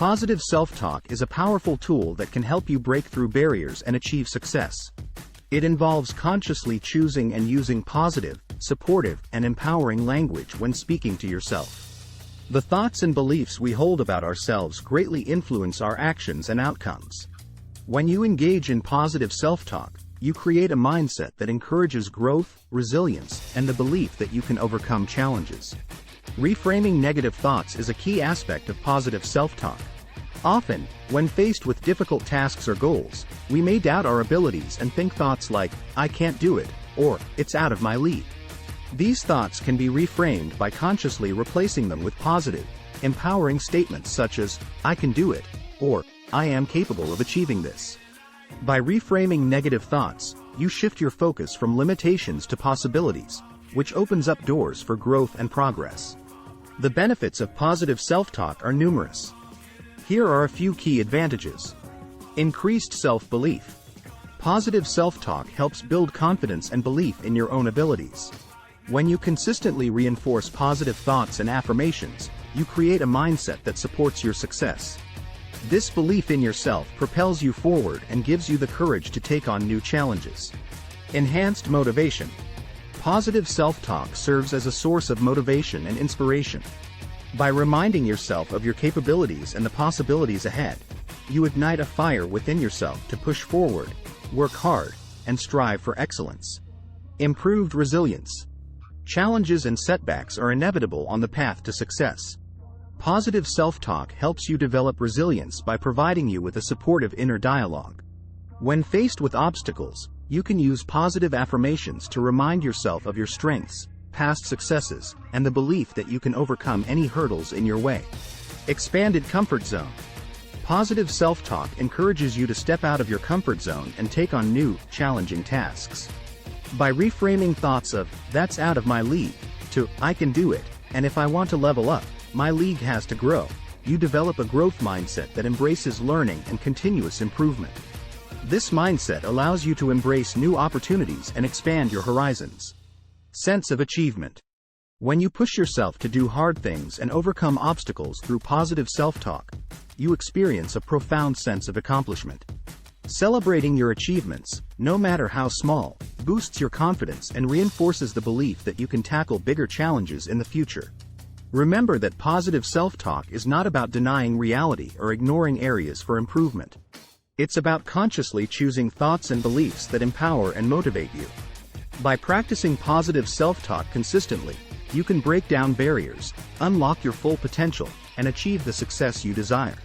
Positive self-talk is a powerful tool that can help you break through barriers and achieve success. It involves consciously choosing and using positive, supportive, and empowering language when speaking to yourself. The thoughts and beliefs we hold about ourselves greatly influence our actions and outcomes. When you engage in positive self-talk, you create a mindset that encourages growth, resilience, and the belief that you can overcome challenges. Reframing negative thoughts is a key aspect of positive self-talk. Often, when faced with difficult tasks or goals, we may doubt our abilities and think thoughts like, "I can't do it," or "it's out of my league." These thoughts can be reframed by consciously replacing them with positive, empowering statements such as, "I can do it," or "I am capable of achieving this." By reframing negative thoughts, you shift your focus from limitations to possibilities, which opens up doors for growth and progress. The benefits of positive self-talk are numerous. Here are a few key advantages. Increased self-belief. Positive self-talk helps build confidence and belief in your own abilities. When you consistently reinforce positive thoughts and affirmations, you create a mindset that supports your success. This belief in yourself propels you forward and gives you the courage to take on new challenges. Enhanced motivation. Positive self-talk serves as a source of motivation and inspiration. By reminding yourself of your capabilities and the possibilities ahead, you ignite a fire within yourself to push forward, work hard, and strive for excellence. Improved resilience. Challenges and setbacks are inevitable on the path to success. Positive self-talk helps you develop resilience by providing you with a supportive inner dialogue. When faced with obstacles, you can use positive affirmations to remind yourself of your strengths, past successes, and the belief that you can overcome any hurdles in your way. Expanded comfort zone. Positive self-talk encourages you to step out of your comfort zone and take on new, challenging tasks. By reframing thoughts of, "That's out of my league," to, "I can do it, and if I want to level up, my league has to grow," you develop a growth mindset that embraces learning and continuous improvement. This mindset allows you to embrace new opportunities and expand your horizons. Sense of achievement. When you push yourself to do hard things and overcome obstacles through positive self-talk, you experience a profound sense of accomplishment. Celebrating your achievements, no matter how small, boosts your confidence and reinforces the belief that you can tackle bigger challenges in the future. Remember that positive self-talk is not about denying reality or ignoring areas for improvement. It's about consciously choosing thoughts and beliefs that empower and motivate you. By practicing positive self-talk consistently, you can break down barriers, unlock your full potential, and achieve the success you desire.